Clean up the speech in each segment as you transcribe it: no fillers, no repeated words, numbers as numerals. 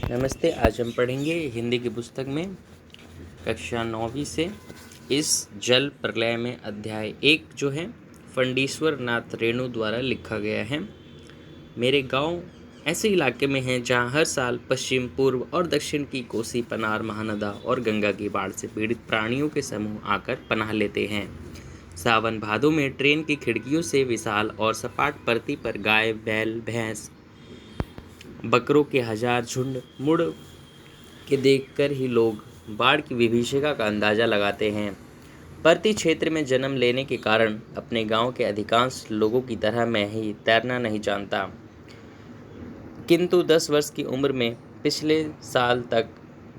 नमस्ते। आज हम पढ़ेंगे हिंदी की पुस्तक में कक्षा 9वीं से इस जल प्रलय में अध्याय 1 जो है फंडीश्वर नाथ रेणु द्वारा लिखा गया है। मेरे गांव ऐसे इलाके में हैं जहां हर साल पश्चिम, पूर्व और दक्षिण की कोसी, पनार, महानदा और गंगा की बाढ़ से पीड़ित प्राणियों के समूह आकर पनाह लेते हैं। सावन भादों में ट्रेन की खिड़कियों से विशाल और सपाट परती पर गाय, बैल, भैंस, बकरों के हजार झुंड मुड़ के देखकर ही लोग बाढ़ की विभीषिका का अंदाजा लगाते हैं। पर्ती क्षेत्र में जन्म लेने के कारण अपने गांव के अधिकांश लोगों की तरह मैं ही तैरना नहीं जानता, किंतु 10 वर्ष की उम्र में पिछले साल तक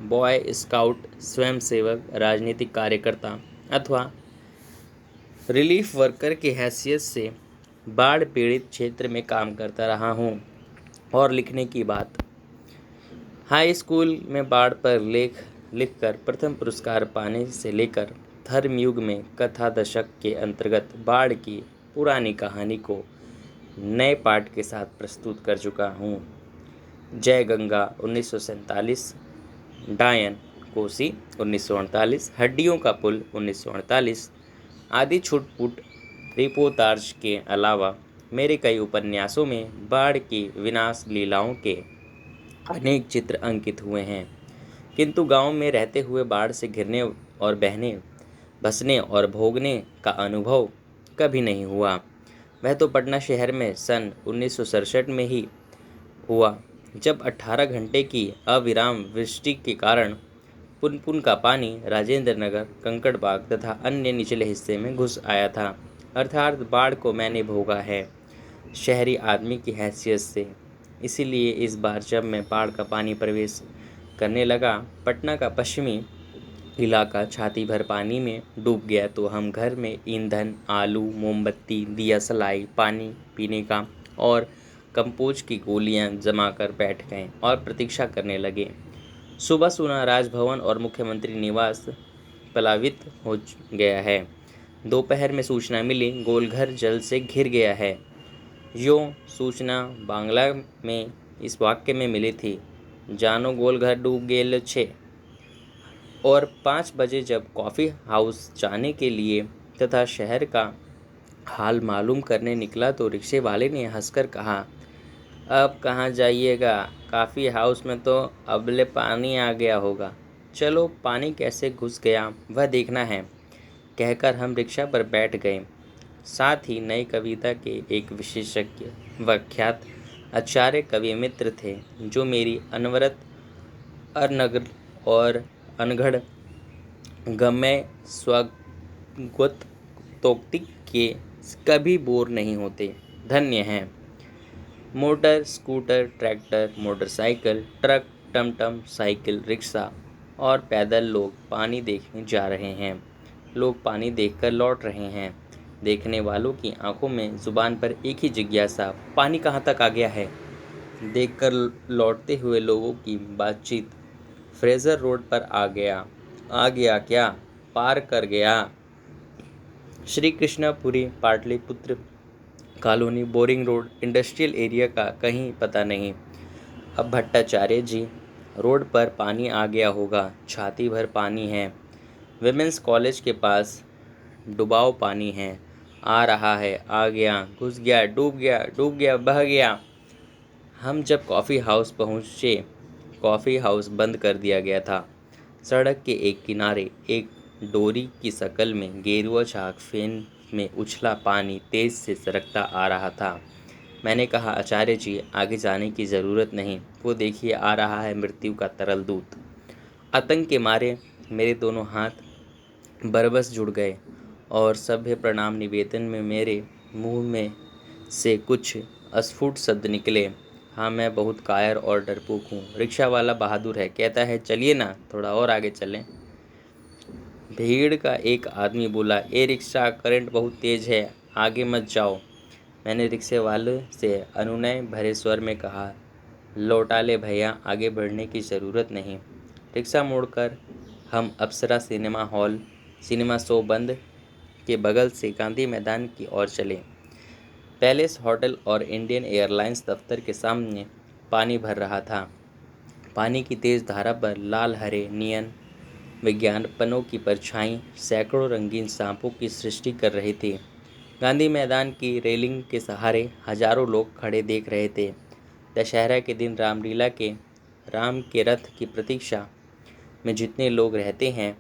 बॉय स्काउट, स्वयंसेवक, राजनीतिक कार्यकर्ता अथवा रिलीफ वर्कर की हैसियत से बाढ़ पीड़ित क्षेत्र में काम करता रहा हूँ। और लिखने की बात, हाई स्कूल में बाढ़ पर लेख लिखकर प्रथम पुरस्कार पाने से लेकर धर्मयुग में कथा दशक के अंतर्गत बाढ़ की पुरानी कहानी को नए पाठ के साथ प्रस्तुत कर चुका हूँ। जय गंगा 1947, डायन कोसी 1948, हड्डियों का पुल 1948 आदि छुटपुट रिपोर्टाज के अलावा मेरे कई उपन्यासों में बाढ़ की विनाश लीलाओं के अनेक चित्र अंकित हुए हैं, किंतु गांव में रहते हुए बाढ़ से घिरने और बहने, बसने और भोगने का अनुभव कभी नहीं हुआ। वह तो पटना शहर में सन 1967 में ही हुआ, जब 18 घंटे की अविराम वृष्टि के कारण पुनपुन का पानी राजेंद्र नगर, कंकड़बाग तथा अन्य निचले हिस्से में घुस आया था। अर्थात बाढ़ को मैंने भोगा है शहरी आदमी की हैसियत से। इसीलिए इस बार जब मैं बाढ़ का पानी प्रवेश करने लगा, पटना का पश्चिमी इलाका छाती भर पानी में डूब गया, तो हम घर में ईंधन, आलू, मोमबत्ती, दिया सलाई, पानी पीने का और कंपोज की गोलियां जमा कर बैठ गए और प्रतीक्षा करने लगे। सुबह सुना राजभवन और मुख्यमंत्री निवास प्लावित हो गया है। दोपहर में सूचना मिली गोलघर जल से घिर गया है। यूँ सूचना बांग्ला में इस वाक्य में मिली थी, जानो गोलघर डूब गेल छे। और 5 बजे जब कॉफ़ी हाउस जाने के लिए तथा शहर का हाल मालूम करने निकला तो रिक्शे वाले ने हंसकर कहा, अब कहाँ जाइएगा, कॉफ़ी हाउस में तो अबले पानी आ गया होगा। चलो पानी कैसे घुस गया वह देखना है, कहकर हम रिक्शा पर बैठ गए। साथ ही नई कविता के एक विशेषज्ञ विख्यात आचार्य कवि मित्र थे, जो मेरी अनवरत अनर्गल और अनघड़ गम्य स्वगतोक्ति के कभी बोर नहीं होते। धन्य हैं। Motor, scooter, tractor, motorcycle, truck, टमटम, साइकिल, रिक्शा और पैदल लोग पानी देखने जा रहे हैं। लोग पानी देखकर लौट रहे हैं। देखने वालों की आंखों में, जुबान पर एक ही जिज्ञासा, पानी कहाँ तक आ गया है। देखकर लौटते हुए लोगों की बातचीत, फ्रेजर रोड पर आ गया क्या, पार कर गया। Shri Krishnapuri, Pataliputra colony, boring road, industrial area का कहीं पता नहीं। अब भट्टाचार्य जी, रोड पर पानी आ गया होगा, छाती भर पानी है। विमेंस कॉलेज के पास डुबाव पानी है, आ रहा है, आ गया, घुस गया, डूब गया, बह गया। हम जब कॉफ़ी हाउस पहुँचे, कॉफ़ी हाउस बंद कर दिया गया था। सड़क के एक किनारे एक डोरी की शक्ल में गेरुआ झाग फेन में उछला पानी तेज से सरकता आ रहा था। मैंने कहा, आचार्य जी, आगे जाने की ज़रूरत नहीं, वो देखिए आ रहा है मृत्यु का तरल दूत। आतंक के मारे मेरे दोनों हाथ बरबस जुड़ गए और सभ्य प्रणाम निवेदन में मेरे मुंह में से कुछ अस्फुट शब्द निकले। हाँ, मैं बहुत कायर और डरपोक हूँ। रिक्शा वाला बहादुर है, कहता है, चलिए ना, थोड़ा और आगे चलें। भीड़ का एक आदमी बोला, ये रिक्शा करंट बहुत तेज है, आगे मत जाओ। मैंने रिक्शे वाले से अनुनय भरे स्वर में कहा, लौटा ले भैया, आगे बढ़ने की ज़रूरत नहीं। रिक्शा मोड़कर हम अप्सरा सिनेमा शो बंद के बगल से गांधी मैदान की ओर चले। पैलेस होटल और इंडियन एयरलाइंस दफ्तर के सामने पानी भर रहा था। पानी की तेज धारा पर लाल हरे नियन विज्ञापनों की परछाई सैकड़ों रंगीन सांपों की सृष्टि कर रही थी। गांधी मैदान की रेलिंग के सहारे हजारों लोग खड़े देख रहे थे। दशहरा के दिन राम के रथ की प्रतीक्षा में जितने लोग रहते हैं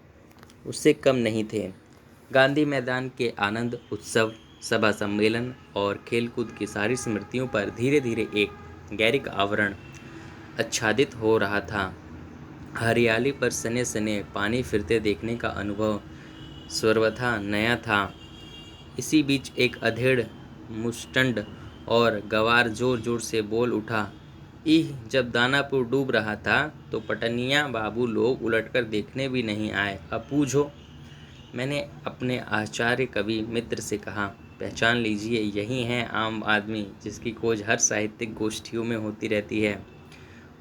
उससे कम नहीं थे। गांधी मैदान के आनंद उत्सव, सभा सम्मेलन और खेलकूद की सारी स्मृतियों पर धीरे धीरे एक गैरिक आवरण आच्छादित हो रहा था। हरियाली पर सने सने पानी फिरते देखने का अनुभव सर्वथा नया था। इसी बीच एक अधेड़ मुस्टंड और गवार जोर जोर से बोल उठा, इह जब दानापुर डूब रहा था तो पटनिया बाबू लोग उलटकर देखने भी नहीं आए, अब पूछो। मैंने अपने आचार्य कवि मित्र से कहा, पहचान लीजिए, यही है आम आदमी जिसकी खोज हर साहित्यिक गोष्ठियों में होती रहती है।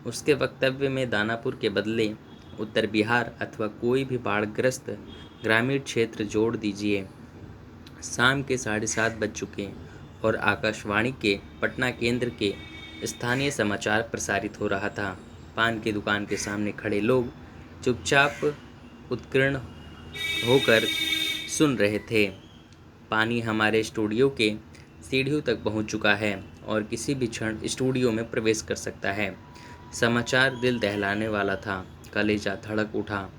उसके वक्तव्य में दानापुर के बदले उत्तर बिहार अथवा कोई भी बाढ़ग्रस्त ग्रामीण क्षेत्र जोड़ दीजिए। शाम के 7:30 बज चुके और आकाशवाणी के पटना केंद्र के स्थानीय समाचार प्रसारित हो रहा था। पान की दुकान के सामने खड़े लोग चुपचाप उत्कीर्ण होकर सुन रहे थे। पानी हमारे स्टूडियो के सीढ़ियों तक पहुंच चुका है और किसी भी क्षण स्टूडियो में प्रवेश कर सकता है। समाचार दिल दहलाने वाला था। कलेजा धड़क उठा।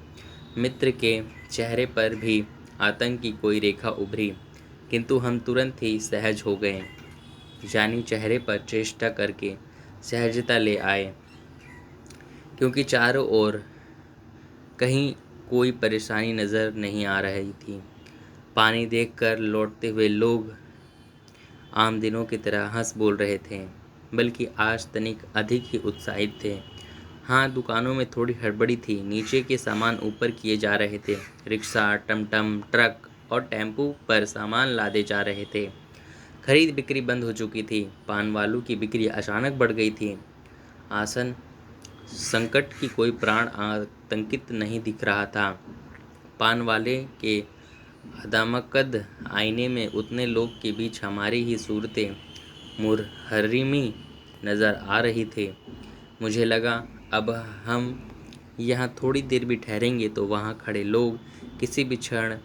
मित्र के चेहरे पर भी आतंक की कोई रेखा उभरी, किंतु हम तुरंत ही सहज हो गए। जानी चेहरे पर चेष्टा करके सहजता ले आए, क्योंकि चारों ओर कहीं कोई परेशानी नज़र नहीं आ रही थी। पानी देखकर लौटते हुए लोग आम दिनों की तरह हंस बोल रहे थे, बल्कि आज तनिक अधिक ही उत्साहित थे। हाँ, दुकानों में थोड़ी हड़बड़ी थी। नीचे के सामान ऊपर किए जा रहे थे। रिक्शा, टमटम, ट्रक और टेम्पू पर सामान लादे जा रहे थे। खरीद बिक्री बंद हो चुकी थी। पान वालों की बिक्री अचानक बढ़ गई थी। आसन संकट की कोई प्राण आतंकित नहीं दिख रहा था। पान वाले के अदामकद आईने में उतने लोग के बीच हमारी ही सूरतें मुरहरिमी नज़र आ रही थी। मुझे लगा, अब हम यहाँ थोड़ी देर भी ठहरेंगे तो वहाँ खड़े लोग किसी भी क्षण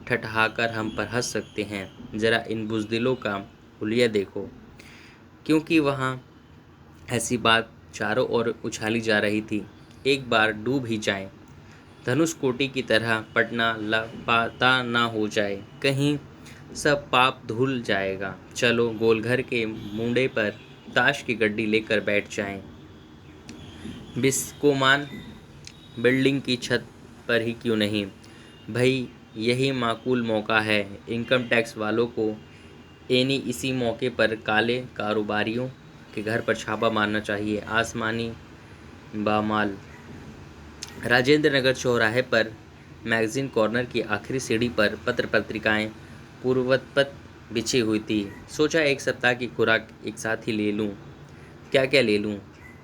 ठठहाकर हम पर हंस सकते हैं। ज़रा इन बुज़दिलों का हुलिया देखो। क्योंकि वहाँ ऐसी बात चारों ओर उछाली जा रही थी, एक बार डूब ही जाए, धनुष कोटि की तरह पटना लापता ना हो जाए, कहीं सब पाप धुल जाएगा। चलो गोलघर के मुंडे पर ताश की गड्डी लेकर बैठ जाएं। बिस्कोमान बिल्डिंग की छत पर ही क्यों नहीं? भाई, यही माकूल मौका है। इनकम टैक्स वालों को इसी मौके पर काले कारोबारियों के घर पर छापा मारना चाहिए। आसमानी बामाल। राजेंद्र नगर चौराहे पर मैगजीन कॉर्नर की आखिरी सीढ़ी पर पत्र पत्रिकाएं पूर्ववत बिछी हुई थी। सोचा एक सप्ताह की खुराक एक साथ ही ले लूं। क्या क्या ले लूं?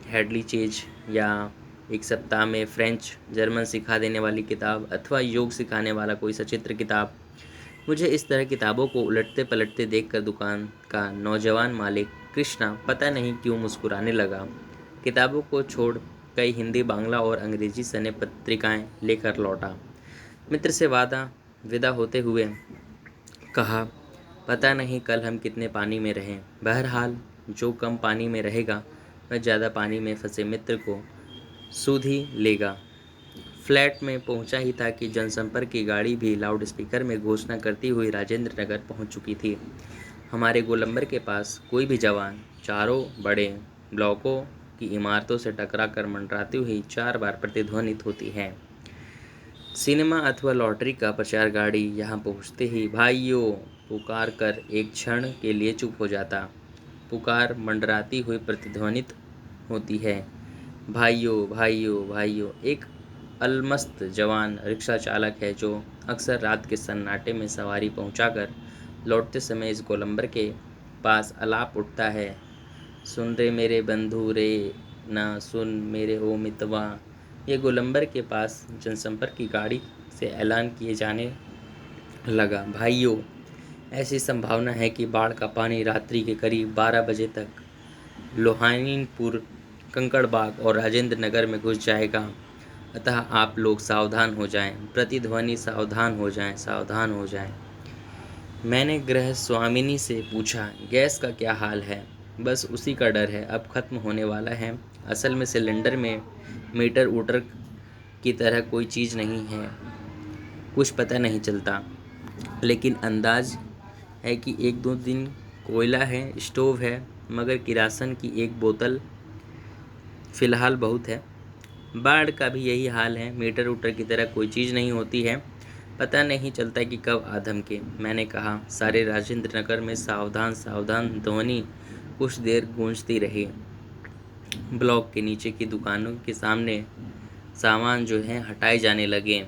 हेडली चीज, या एक सप्ताह में फ्रेंच जर्मन सिखा देने वाली किताब, अथवा योग सिखाने वाला कोई सचित्र किताब। मुझे इस तरह किताबों को उलटते पलटते देखकर दुकान का नौजवान मालिक कृष्णा पता नहीं क्यों मुस्कुराने लगा। किताबों को छोड़ कई हिंदी, बांग्ला और अंग्रेजी सने पत्रिकाएं लेकर लौटा। मित्र से विदा होते हुए कहा, पता नहीं कल हम कितने पानी में रहें। बहरहाल जो कम पानी में रहेगा वह ज़्यादा पानी में फंसे मित्र को सूद ही लेगा। फ्लैट में पहुंचा ही था कि जनसंपर्क की गाड़ी भी लाउडस्पीकर में घोषणा करती हुई राजेंद्र नगर पहुंच चुकी थी। हमारे गोलंबर के पास कोई भी जवान चारों बड़े ब्लॉकों की इमारतों से टकरा कर मंडराती हुई 4 बार प्रतिध्वनित होती है। सिनेमा अथवा लॉटरी का प्रचार गाड़ी यहाँ पहुँचते ही भाइयों पुकार कर एक क्षण के लिए चुप हो जाता। पुकार मंडराती हुई प्रतिध्वनित होती है, भाइयों भाइयों भाइयों। एक अलमस्त जवान रिक्शा चालक है जो अक्सर रात के सन्नाटे में सवारी पहुंचाकर लौटते समय इस गोलंबर के पास अलाप उठता है, सुन रे मेरे बंधु रे, ना सुन मेरे ओ मितवा। ये गोलंबर के पास जनसंपर्क की गाड़ी से ऐलान किए जाने लगा, भाइयों, ऐसी संभावना है कि बाढ़ का पानी रात्रि के करीब 12 बजे तक लोहानीपुर कंकड़बाग और राजेंद्र नगर में घुस जाएगा। अतः आप लोग सावधान हो जाएं। प्रतिध्वनि सावधान हो जाएं, सावधान हो जाएं। मैंने गृह स्वामिनी से पूछा, गैस का क्या हाल है? बस उसी का डर है, अब खत्म होने वाला है। असल में सिलेंडर में मीटर ऊटर की तरह कोई चीज़ नहीं है, कुछ पता नहीं चलता, लेकिन अंदाज है कि 1-2 दिन कोयला है, स्टोव है, मगर किरासन की एक बोतल फ़िलहाल बहुत है। बाढ़ का भी यही हाल है, मीटर ऊटर की तरह कोई चीज़ नहीं होती है, पता नहीं चलता कि कब आधम के। मैंने कहा। सारे राजेंद्र नगर में सावधान सावधान ध्वनि कुछ देर गूंजती रही। ब्लॉक के नीचे की दुकानों के सामने सामान जो है हटाए जाने लगे।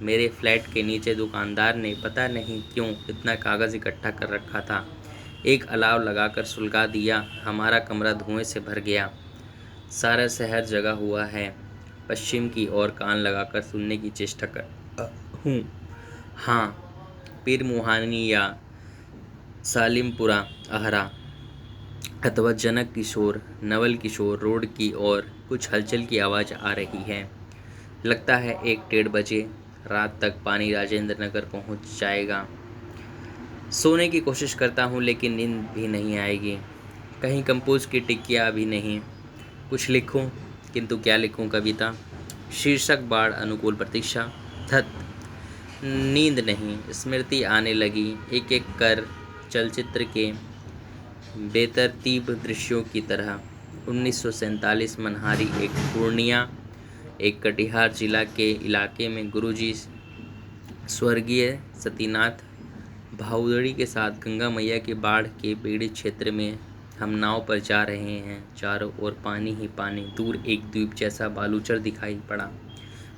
मेरे फ्लैट के नीचे दुकानदार ने पता नहीं क्यों इतना कागज़ इकट्ठा कर रखा था। एक अलाव लगाकर सुलगा दिया। हमारा कमरा धुएं से भर गया। सारा शहर जगा हुआ है। पश्चिम की ओर कान लगाकर सुनने की चेष्टा कर हूँ। हाँ, पीर मुहानी या सालिमपुरा आहरा अथवा जनक किशोर, नवल किशोर रोड की ओर कुछ हलचल की आवाज़ आ रही है। लगता है 1-1:30 बजे रात तक पानी राजेंद्र नगर पहुँच जाएगा। सोने की कोशिश करता हूँ लेकिन नींद भी नहीं आएगी। कहीं कंपोज की टिक्कियाँ भी नहीं। कुछ लिखूँ, किंतु क्या लिखूँ? कविता? शीर्षक बाढ़ अनुकूल प्रतीक्षा। धत नींद नहीं, स्मृति आने लगी एक एक कर चलचित्र के बेतरतीब दृश्यों की तरह। 1947 मनहारी, एक पूर्णिया, एक कटिहार जिला के इलाके में गुरुजी स्वर्गीय सतीनाथ भाउदड़ी के साथ गंगा मैया के बाढ़ के पीड़ित क्षेत्र में हम नाव पर जा रहे हैं। चारों ओर पानी ही पानी। दूर एक द्वीप जैसा बालूचर दिखाई पड़ा।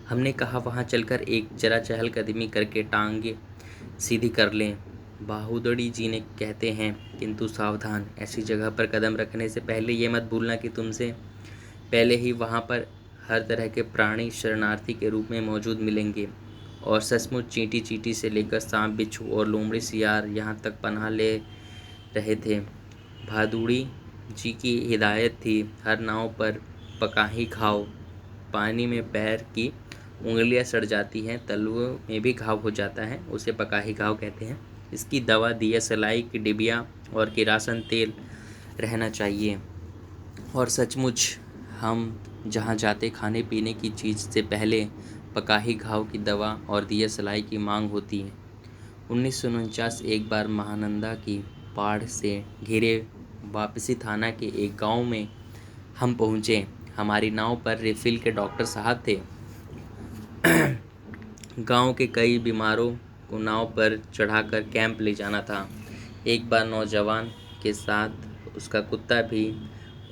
हमने कहा वहाँ चलकर एक जरा चहलकदमी करके टांगे सीधी कर लें। बाहुदड़ी जी ने कहते हैं, किंतु सावधान, ऐसी जगह पर कदम रखने से पहले ये मत भूलना कि तुमसे पहले ही वहाँ पर हर तरह के प्राणी शरणार्थी के रूप में मौजूद मिलेंगे, और सचमुच चींटी चींटी से लेकर सांप बिच्छू और लोमड़ी सियार यहाँ तक पनाह ले रहे थे। भादुड़ी जी की हिदायत थी, हर नाव पर पकाही घाव। पानी में पैर की उंगलियां सड़ जाती हैं, तलवों में भी घाव हो जाता है, उसे पकाही घाव कहते हैं। इसकी दवा दिया सलाई की डिबिया और किरासन तेल रहना चाहिए। और सचमुच हम जहाँ जाते खाने पीने की चीज़ से पहले पकाही घाव की दवा और दिया सलाई की मांग होती है। 1949 एक बार महानंदा की बाढ़ से घिरे वापसी थाना के एक गांव में हम पहुँचे। हमारी नाव पर रिफिल के डॉक्टर साहब थे। गांव के कई बीमारों को नाव पर चढ़ाकर कैंप ले जाना था। एक बार नौजवान के साथ उसका कुत्ता भी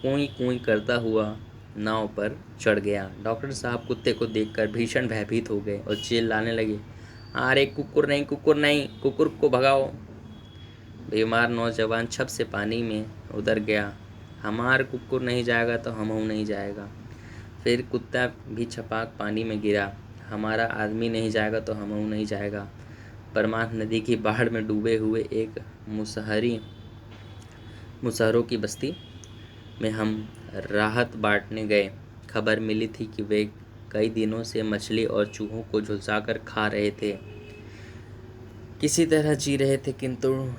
कूई कूई करता हुआ नाव पर चढ़ गया। डॉक्टर साहब कुत्ते को देखकर भीषण भयभीत हो गए और चिल्लाने लगे, अरे कुकुर नहीं, कुकुर नहीं, कुकुर को भगाओ। बीमार नौजवान छप से पानी में उतर गया। हमार कुकुर नहीं जाएगा तो हमहू नहीं जाएगा। फिर कुत्ता भी छपाक पानी में गिरा। हमारा आदमी नहीं जाएगा तो हमहू नहीं जाएगा। परमान नदी की बाढ़ में डूबे हुए एक मुसहरों की बस्ती में हम राहत बांटने गए। खबर मिली थी कि वे कई दिनों से मछली और चूहों को झुलसाकर खा रहे थे, किसी तरह जी रहे थे। किंतु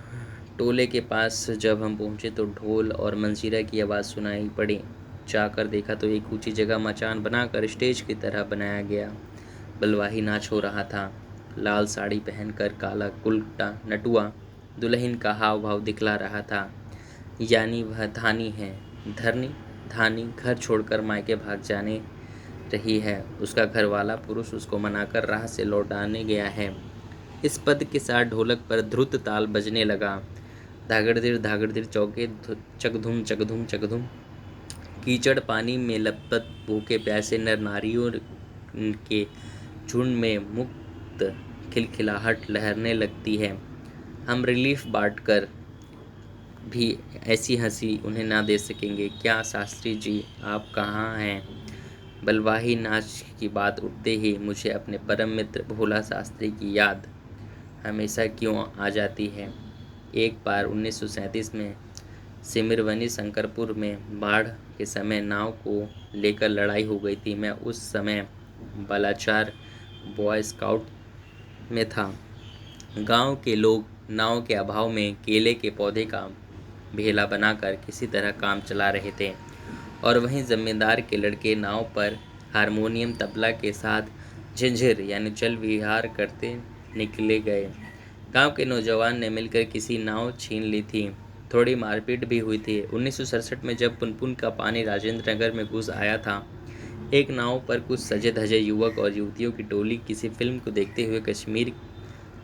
टोले के पास जब हम पहुंचे तो ढोल और मंजीरा की आवाज़ सुनाई पड़ी। जाकर देखा तो एक ऊंची जगह मचान बनाकर स्टेज की तरह बनाया गया बलवाही नाच हो रहा था। लाल साड़ी पहनकर काला कुल्टा नटुआ दुल्हन का हाव भाव दिखला रहा था, यानी वह धानी है। धानी घर छोड़कर मायके भाग जाने रही है। उसका घरवाला पुरुष उसको मनाकर राह से लौटाने गया है। इस पद के साथ ढोलक पर द्रुत ताल बजने लगा। धागड़दिर चौके चकधुम चकधुम चकधुम। कीचड़ पानी में लपत भूखे प्यासे नर नारियों के झुंड में मुक्त खिलखिलाहट लहरने लगती है। हम रिलीफ बांटकर भी ऐसी हंसी उन्हें ना दे सकेंगे। क्या शास्त्री जी, आप कहाँ हैं? बलवाही नाच की बात उठते ही मुझे अपने परम मित्र भोला शास्त्री की याद हमेशा क्यों आ जाती है। एक बार 1937 में सिमरवनी शंकरपुर में बाढ़ के समय नाव को लेकर लड़ाई हो गई थी। मैं उस समय बलाचार बॉय स्काउट में था। गांव के लोग नाव के अभाव में केले के पौधे का भेला बनाकर किसी तरह काम चला रहे थे और वहीं जमींदार के लड़के नाव पर हारमोनियम तबला के साथ झिंझिर यानी जल विहार करते निकले गए। गांव के नौजवान ने मिलकर किसी नाव छीन ली थी। थोड़ी मारपीट भी हुई थी। 1967 में जब पुनपुन का पानी राजेंद्र नगर में घुस आया था, एक नाव पर कुछ सजे धजे युवक और युवतियों की टोली किसी फिल्म को देखते हुए कश्मीर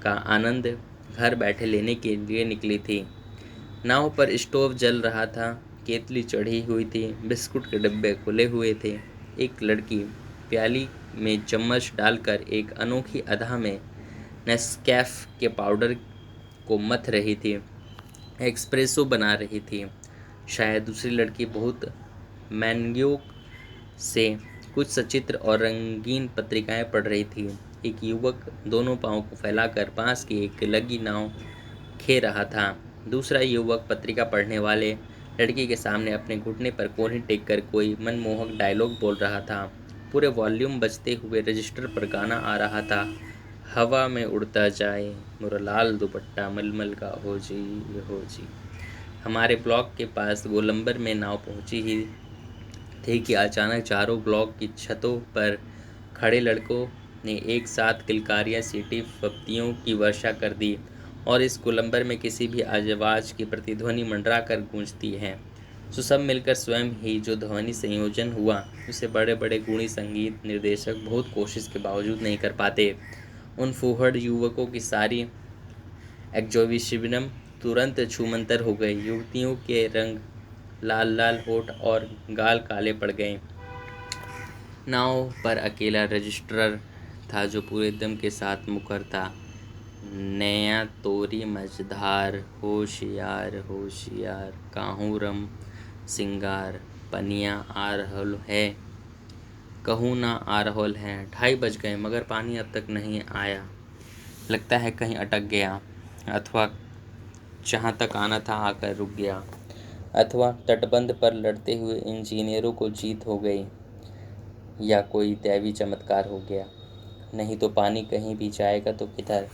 का आनंद घर बैठे लेने के लिए निकली थी। नाव पर स्टोव जल रहा था, केतली चढ़ी हुई थी, बिस्कुट के डिब्बे खुले हुए थे। एक लड़की प्याली में चम्मच डालकर एक अनोखी अदा में नेस्कैफ के पाउडर को मथ रही थी, एक्सप्रेसो बना रही थी। शायद दूसरी लड़की बहुत मैन्योक से कुछ सचित्र और रंगीन पत्रिकाएं पढ़ रही थी। एक युवक दोनों पांवों को फैलाकर बांस की एक लगी नाव खे रहा था। दूसरा युवक पत्रिका पढ़ने वाले लड़की के सामने अपने घुटने पर कोहनी टेक कर कोई मनमोहक डायलॉग बोल रहा था। पूरे वॉल्यूम बजते हुए रजिस्टर पर गाना आ रहा था, हवा में उड़ता जाए मोरा लाल दुपट्टा मलमल का हो जी हो जी। हमारे ब्लॉक के पास गोलंबर में नाव पहुंची ही थी कि अचानक चारों ब्लॉक की छतों पर खड़े लड़कों ने एक साथ किलकारियाँ सीटी फब्तियों की वर्षा कर दी और इस गोलंबर में किसी भी आवाज़ की प्रतिध्वनि मंडरा कर गूंजती है। सो सब मिलकर स्वयं ही जो ध्वनि संयोजन हुआ उसे बड़े बड़े गुणी संगीत निर्देशक बहुत कोशिश के बावजूद नहीं कर पाते। उन फूहड़ युवकों की सारी एग्जॉबिशनम तुरंत छूमंतर हो गई। युवतियों के रंग लाल लाल होठ और गाल काले पड़ गए। नाव पर अकेला रजिस्ट्रार था जो पूरे दम के साथ मुखर था, नया तोरी मझधार होशियार होशियार काहूँ रम सिंगार पनिया आ रहल है कहूँ ना आ रहल है। 2:30 बज गए मगर पानी अब तक नहीं आया। लगता है कहीं अटक गया, अथवा जहाँ तक आना था आकर रुक गया, अथवा तटबंध पर लड़ते हुए इंजीनियरों को जीत हो गई, या कोई दैवी चमत्कार हो गया। नहीं तो पानी कहीं भी जाएगा तो किधर?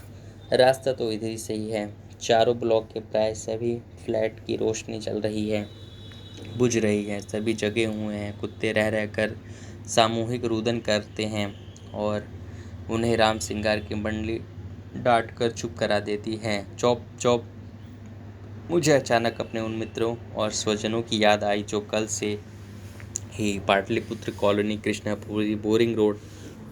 रास्ता तो इधर से ही है। चारों ब्लॉक के प्राय सभी फ्लैट की रोशनी चल रही है, बुझ रही है। सभी जगे हुए हैं। कुत्ते रह रह कर सामूहिक रुदन करते हैं और उन्हें राम सिंगार की मंडली डांट कर चुप करा देती है। चौप चौप। मुझे अचानक अपने उन मित्रों और स्वजनों की याद आई जो कल से ही Pataliputra colony, Krishnapuri, boring road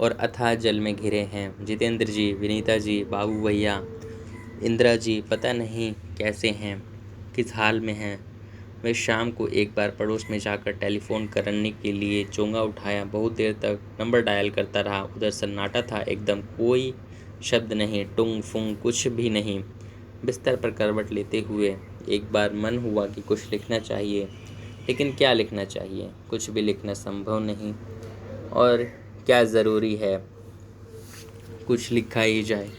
और अथाह जल में घिरे हैं। जितेंद्र जी, विनीता जी, बाबू भैया, इंदिरा जी पता नहीं कैसे हैं, किस हाल में हैं। मैं शाम को एक बार पड़ोस में जाकर टेलीफोन करने के लिए चोंगा उठाया। बहुत देर तक नंबर डायल करता रहा। उधर सन्नाटा था एकदम, कोई शब्द नहीं, टुंग फुंग कुछ भी नहीं। बिस्तर पर करवट लेते हुए एक बार मन हुआ कि कुछ लिखना चाहिए, लेकिन क्या लिखना चाहिए? कुछ भी लिखना संभव नहीं, और क्या ज़रूरी है कुछ लिखा ही जाए।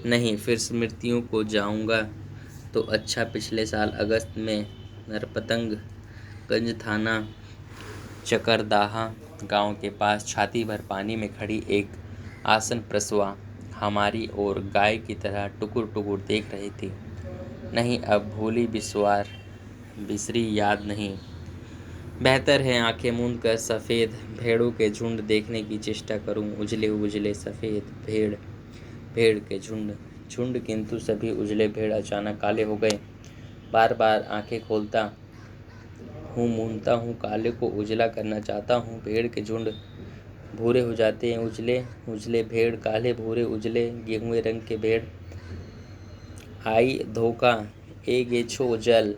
नहीं, फिर स्मृतियों को जाऊंगा तो अच्छा। पिछले साल अगस्त में नरपतंग गंज थाना चकरदाहा गांव के पास छाती भर पानी में खड़ी एक आसन प्रसवा हमारी ओर गाय की तरह टुकुर टुकुर देख रही थी। नहीं, अब भूली बिस्वार बिसरी याद नहीं। बेहतर है आंखें मूंद कर सफ़ेद भेड़ों के झुंड देखने की चेष्टा करूं। उजले उजले सफ़ेद भेड़, भेड़ के झुंड झुंड, किंतु सभी उजले भेड़ अचानक काले हो गए। बार बार आंखें खोलता हूँ, मूंदता हूँ, काले को उजला करना चाहता हूँ। भेड़ के झुंड भूरे हो जाते हैं। उजले उजले भेड़, काले भूरे उजले गेहुए रंग के भेड़। आई धोखा, ए गेछो जल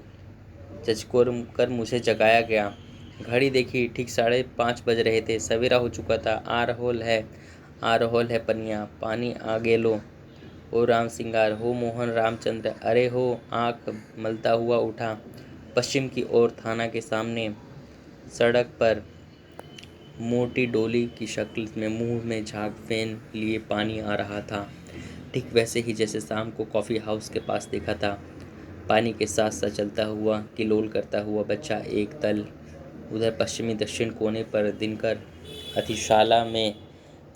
झकझोर कर मुझे जगाया गया। घड़ी देखी, ठीक 5:30 बज रहे थे। सवेरा हो चुका था। आ रहोल है पनिया, पानी आ गेलो। ओ राम सिंगार, हो मोहन रामचंद्र, अरे हो। आँख मलता हुआ उठा। पश्चिम की ओर थाना के सामने सड़क पर मोटी डोली की शक्ल में मुंह में झाग फेन लिए पानी आ रहा था, ठीक वैसे ही जैसे शाम को कॉफ़ी हाउस के पास देखा था। पानी के साथ साथ चलता हुआ किलोल करता हुआ बच्चा एक तल। उधर पश्चिमी दक्षिण कोने पर दिनकर अतिशाला में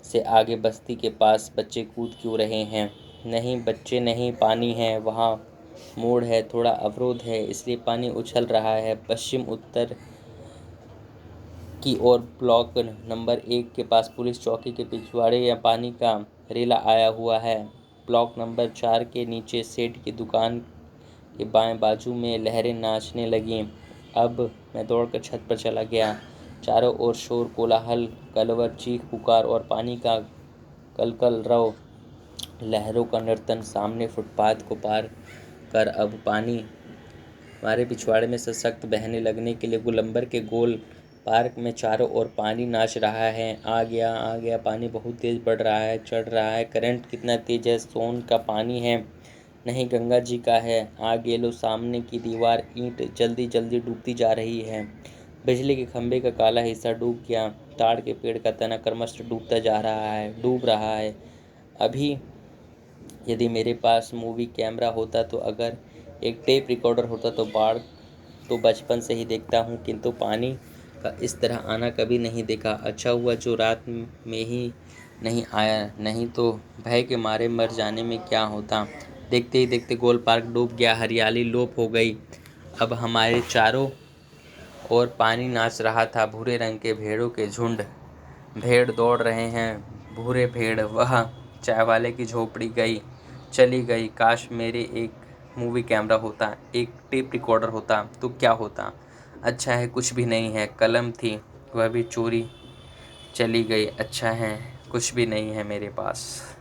से आगे बस्ती के पास बच्चे कूद क्यों रहे हैं? नहीं बच्चे नहीं, पानी है, वहाँ मोड़ है, थोड़ा अवरोध है, इसलिए पानी उछल रहा है। पश्चिम उत्तर की ओर ब्लॉक नंबर 1 के पास पुलिस चौकी के पिछवाड़े या पानी का रेला आया हुआ है। ब्लॉक नंबर 4 के नीचे सेठ की दुकान के बाएं बाजू में लहरें नाचने लगीं। अब मैं दौड़कर छत पर चला गया। चारों ओर शोर, कोलाहल, कलवर, चीख पुकार और पानी का कलकलरव, लहरों का नर्तन। सामने फुटपाथ को पार कर अब पानी हमारे पिछवाड़े में सशक्त बहने लगने के लिए गोलंबर के गोल पार्क में चारों ओर पानी नाच रहा है। आ गया, पानी बहुत तेज बढ़ रहा है, चढ़ रहा है। करंट कितना तेज है? सोन का पानी है? नहीं, गंगा जी का है। आगे लो, सामने की दीवार ईंट जल्दी जल्दी डूबती जा रही है। बिजली के खंभे का काला हिस्सा डूब गया। ताड़ के पेड़ का तना क्रमशः डूबता जा रहा है, डूब रहा है। अभी यदि मेरे पास मूवी कैमरा होता तो अगर एक टेप रिकॉर्डर होता तो बचपन से ही देखता हूँ, किंतु पानी का इस तरह आना कभी नहीं देखा। अच्छा हुआ जो रात में ही नहीं आया, नहीं तो भय के मारे मर जाने में क्या होता। देखते ही देखते गोल पार्क डूब गया, हरियाली लोप हो गई। अब हमारे चारों ओर पानी नाच रहा था। भूरे रंग के भेड़ों के झुंड, भेड़ दौड़ रहे हैं, भूरे भेड़। वह चाय वाले की झोपड़ी चली गई। काश मेरे एक मूवी कैमरा होता, एक टेप रिकॉर्डर होता तो क्या होता। अच्छा है कुछ भी नहीं है। कलम थी, वह भी चोरी चली गई। अच्छा है कुछ भी नहीं है मेरे पास।